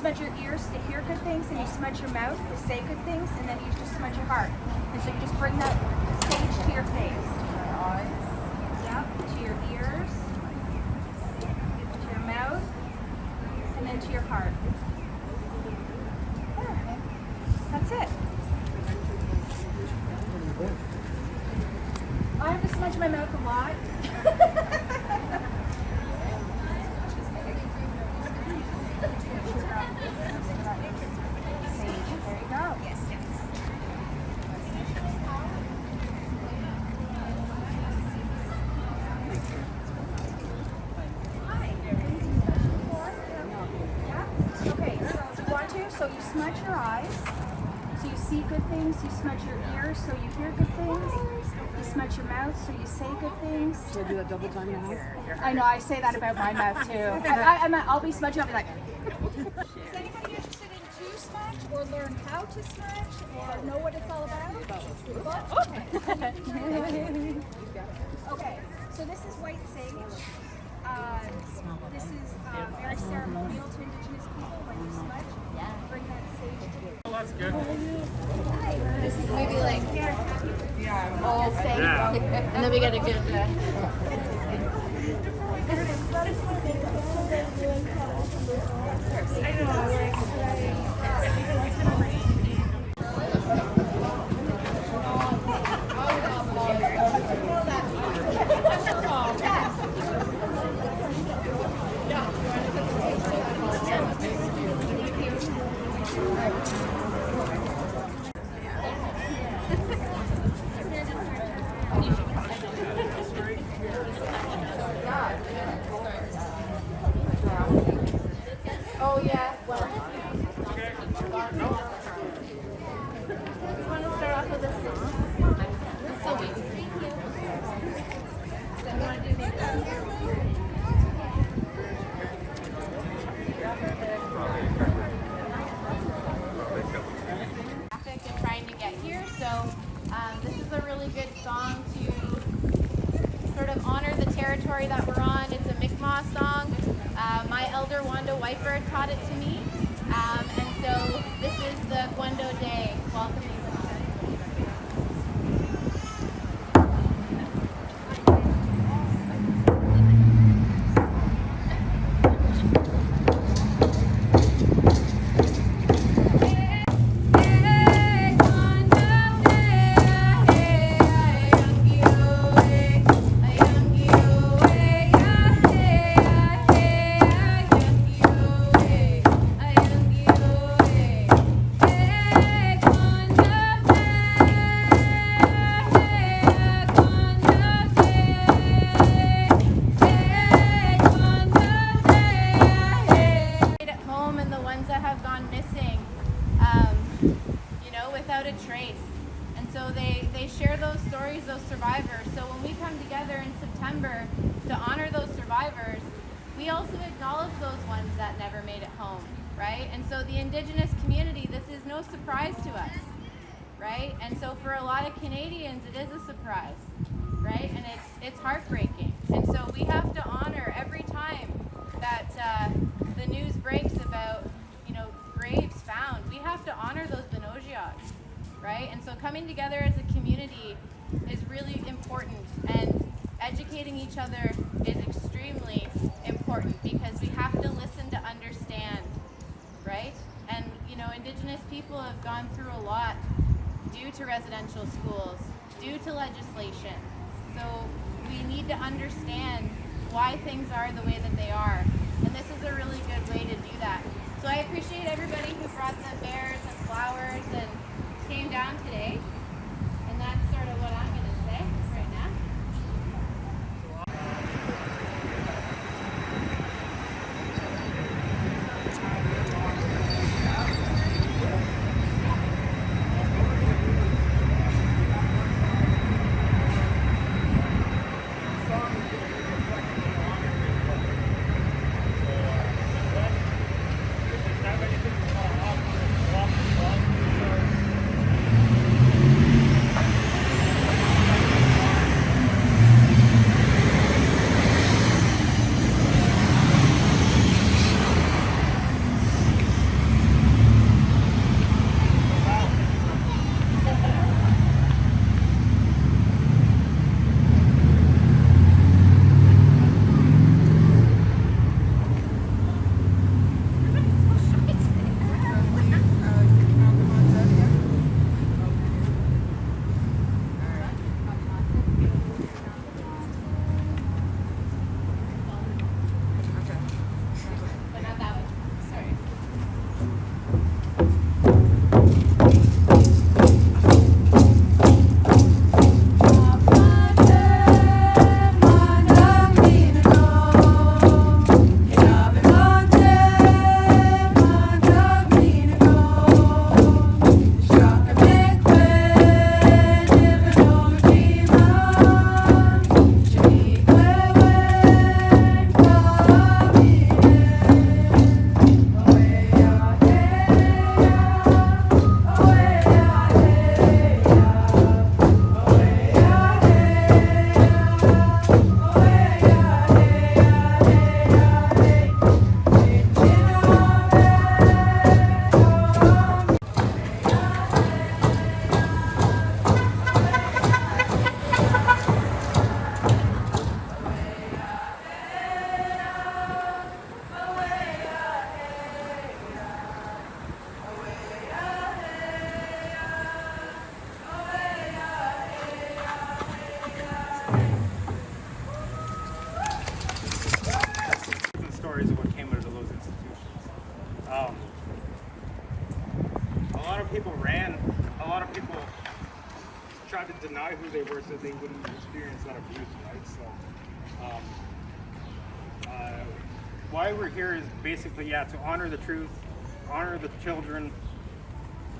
smudge your ears to hear good things, and you smudge your mouth to say good things, and then you just smudge your heart. And so you just bring that sage to your face. Eyes. Yep, to your ears, to your mouth, and then to your heart. There. That's it. I have to smudge my mouth a lot. There you go. Yes, yes. Okay, so you want to? So you smudge your eyes, so you see good things. You smudge your ears, so you hear good things. You smudge your mouth, so you say good things. So do that double time now? I know, I say that about my mouth too. I'll be smudging, I'll be like... Is anybody interested in to smudge, or learn how to smudge, or know what it's all about? Okay. Okay, so this is white sage. This is very ceremonial to Indigenous people when you smudge. Bring that sage to you. Well, that's good. This is maybe like all sage, and then we got a good. Oh yeah. Well, you want to start off with this? So we. So you want to do and trying to get here. So this is a really good song to sort of honor the territory that we're on. It's a Mi'kmaq song. My elder Wanda Wiper taught it to me, and so this is the Gwendo Day welcoming. Without a trace. And so they share those stories, those survivors. So when we come together in September to honor those survivors, we also acknowledge those ones that never made it home, right? And so the Indigenous community, this is no surprise to us, right? And so for a lot of Canadians, it is a surprise, right? And it's heartbreaking. And so we have to honor every time that the news breaks about, graves found. We have to honor those Benojiots, right? And so coming together as a community is really important, and educating each other is extremely important because we have to listen to understand, right? And Indigenous people have gone through a lot due to residential schools, due to legislation. So we need to understand why things are the way that they are, and this is a really good way to do that. So I appreciate everybody who brought the bears and flowers and came down today. And that's sort of what I'm going to say right now. who they were so they wouldn't experience that abuse, right? So why we're here is basically, to honor the truth, honor the children,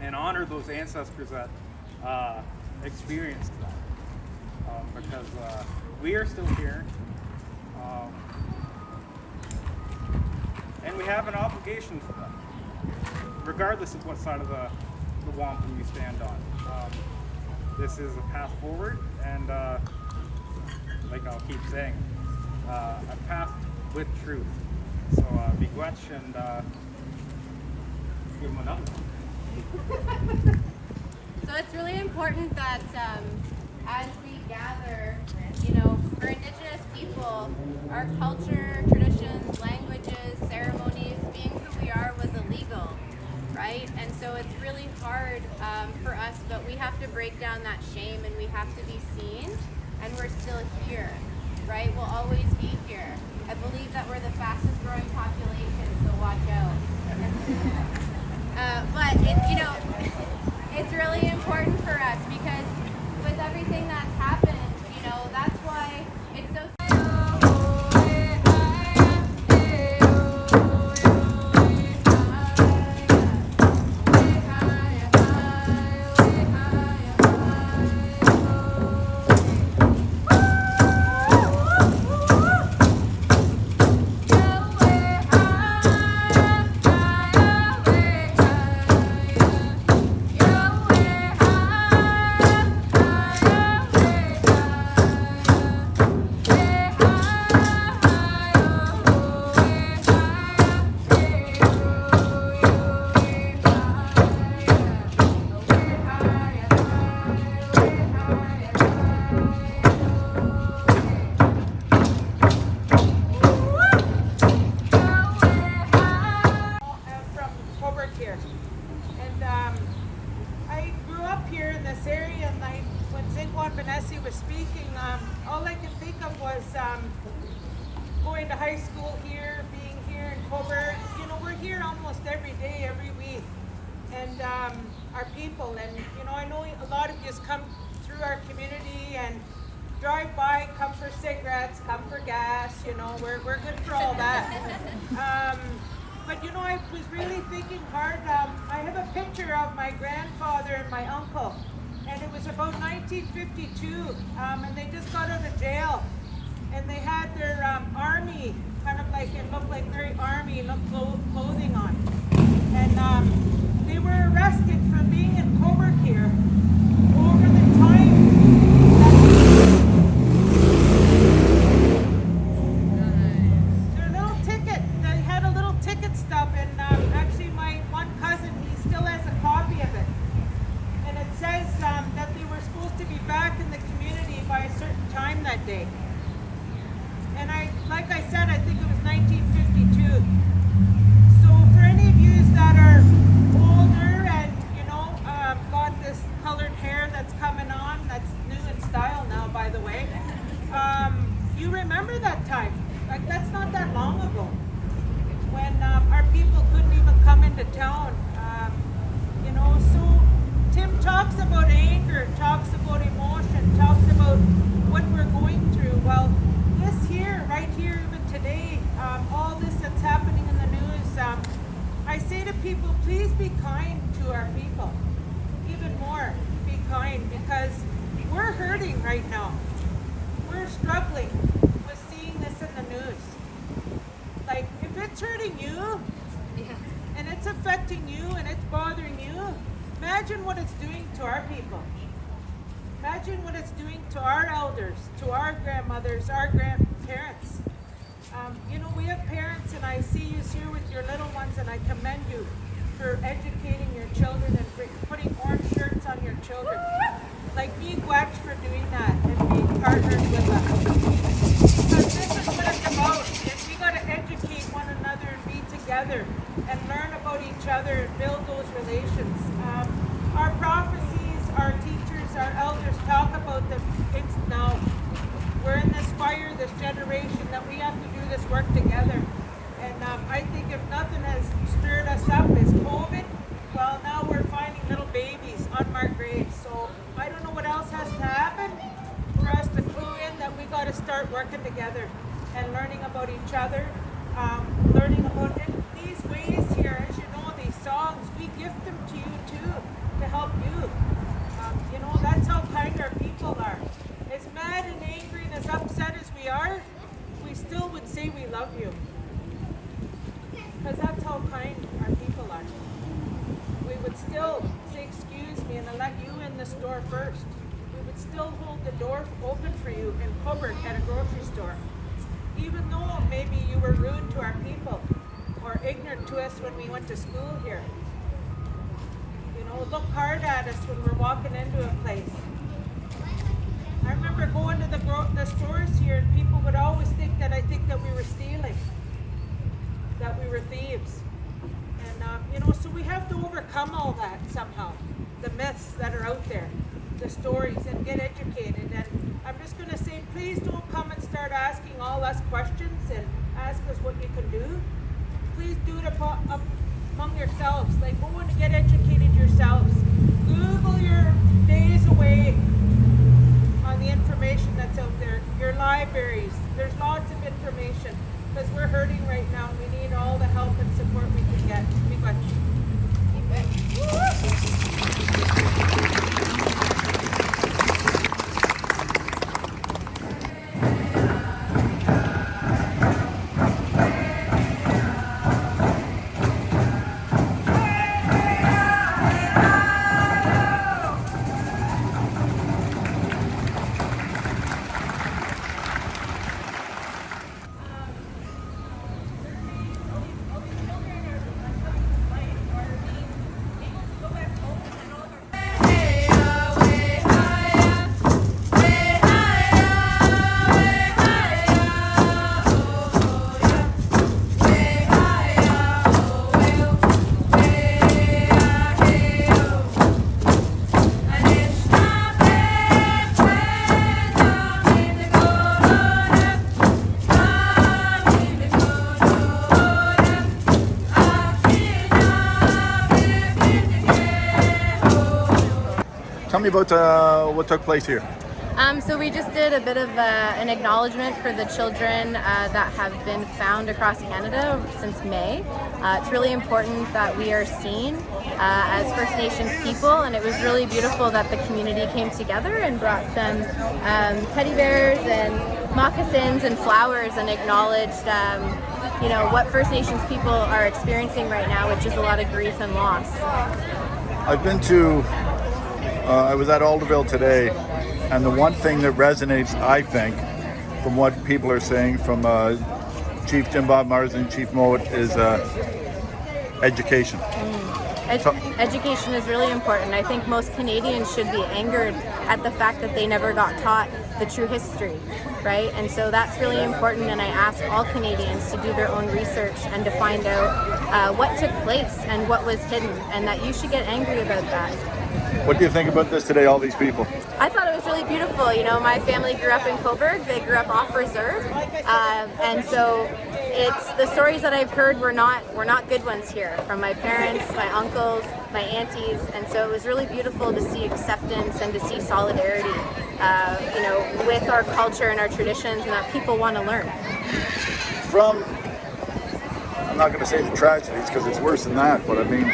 and honor those ancestors that experienced that. Because we are still here, and we have an obligation for them, regardless of what side of the wampum you stand on. This is a path forward, and like I'll keep saying, a path with truth. So miigwech, and give them another one. So it's really important that as we gather, for Indigenous people, our culture, traditions, languages, ceremonies, being who we are was illegal, right? And so it's really hard for us, but we have to break down that shame and we have to be seen, and we're still here, right? We'll always be here. I believe that we're the fastest growing population, so watch out. But it's really important for us because with everything that's happened, that's why it's so. Cobourg here, and I grew up here in this area. And when Zingwan Vanessa was speaking, all I could think of was going to high school here, being here in Cobourg. We're here almost every day, every week, and our people. And I know a lot of you come through our community and drive by, come for cigarettes, come for gas. We're good for all that. But I was really thinking hard. I have a picture of my grandfather and my uncle, and it was about 1952, and they just got out of jail, and they had their army, kind of like, it looked like very army clothing on, and they were arrested for being in Cobourg here over the time. Stub, and actually my one cousin, he still has a copy of it, and it says that they were supposed to be back in the community by a certain time that day, and like I said, I think it was 1952. So for any of you that are older and got this colored hair that's coming on, that's new in style now, by the way, you remember that time. Like, that's not that long ago, when our people couldn't even come into town. So Tim talks about anger, talks about emotion, talks about what we're going through. Well, this here, right here, even today, all this that's happening in the news, I say to people, please be kind to our people. Even more, be kind, because we're hurting right now. We're struggling with seeing this in the news. Like, if it's hurting you, and it's affecting you, and it's bothering you, imagine what it's doing to our people. Imagine what it's doing to our elders, to our grandmothers, our grandparents. We have parents, and I see you here with your little ones, and I commend you for educating your children and for putting orange shirts on your children. Like miigwech for doing that and being partners with us. Because this is what it's about. We got to educate one another and be together and learn about each other and build those relations. Our prophecies, our teachers, our elders talk about the things now. We're in this fire, this generation, that we have to do this work together. And I think if nothing has stirred us up is COVID. Well, now we're finding little babies, unmarked graves. So I don't know what else has to happen, to start working together and learning about each other, learning about it. These ways here, as you know, these songs, we gift them to you too, to help you. You know, that's how kind our people are. As mad and angry and as upset as we are, we still would say we love you. Because that's how kind our people are. We would still say, excuse me, and I'll let you in the store first. We would still hold the door open for you in Cobourg at a grocery store. Even though maybe you were rude to our people or ignorant to us when we went to school here. You know, look hard at us when we're walking into a place. I remember going to the stores here and people would always think that we were stealing, that we were thieves. And, you know, so we have to overcome all that somehow, the myths that are out there, the stories, and get educated. And I'm just going to say, please don't come and start asking all us questions and ask us what you can do. Please do it among yourselves. Like, go and get educated yourselves. Google your days away on the information that's out there. Your libraries, there's lots of information. Because we're hurting right now and we need all the help and support we can get. We got you. Tell me about what took place here. So we just did a bit of an acknowledgement for the children that have been found across Canada since May. It's really important that we are seen as First Nations people, and it was really beautiful that the community came together and brought some teddy bears and moccasins and flowers and acknowledged you know, what First Nations people are experiencing right now, which is a lot of grief and loss. I've been to, I was at Alderville today, and the one thing that resonates, I think, from what people are saying from Chief Jim Bob Marsden, Chief Mowat, is education. Education is really important. I think most Canadians should be angered at the fact that they never got taught the true history, right? And so that's really important, and I ask all Canadians to do their own research and to find out what took place and what was hidden, and that you should get angry about that. What do you think about this today, all these people? I thought it was really beautiful. You know, my family grew up in Cobourg. They grew up off reserve, and so it's the stories that I've heard were not good ones here from my parents, my uncles, my aunties, and so it was really beautiful to see acceptance and to see solidarity, you know, with our culture and our traditions, and that people want to learn. From, I'm not going to say the tragedies because it's worse than that, but I mean,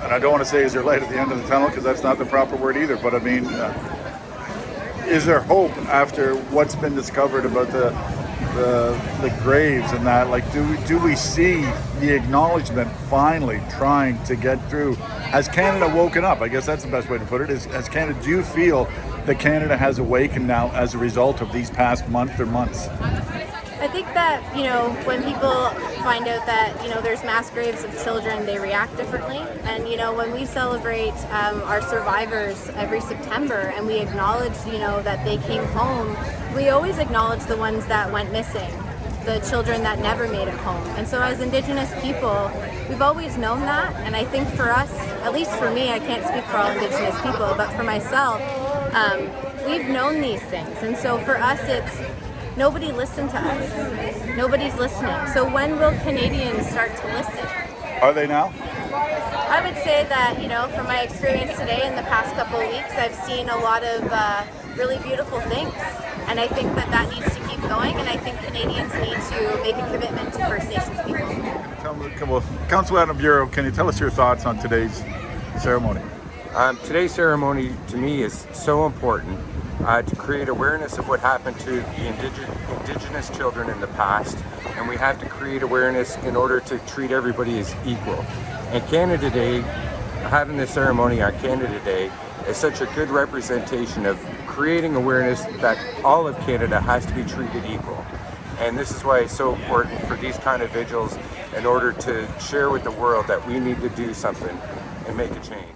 and I don't want to say is there light at the end of the tunnel because that's not the proper word either, but I mean, is there hope after what's been discovered about the graves and that? Like, do we see the acknowledgement finally trying to get through? Has Canada woken up? I guess that's the best way to put it. Has Canada, do you feel that Canada has awakened now as a result of these past month or months? I think that, you know, when people find out that, you know, there's mass graves of children, they react differently. And, you know, when we celebrate our survivors every September and we acknowledge, you know, that they came home, we always acknowledge the ones that went missing, the children that never made it home. And so as Indigenous people, we've always known that. And I think for us, at least for me, I can't speak for all Indigenous people, but for myself, we've known these things. And so for us, it's nobody listened to us. Nobody's listening. So when will Canadians start to listen? Are they now? I would say that, from my experience today in the past couple of weeks, I've seen a lot of really beautiful things. And I think that needs to keep going, and I think Canadians need to make a commitment to First Nations people. Well, Council Adam Bureau, can you tell us your thoughts on today's ceremony? Today's ceremony to me is so important to create awareness of what happened to the Indigenous children in the past, and we have to create awareness in order to treat everybody as equal. And Canada Day, having this ceremony on Canada Day, is such a good representation of creating awareness that all of Canada has to be treated equal. And this is why it's so important for these kind of vigils in order to share with the world that we need to do something and make a change.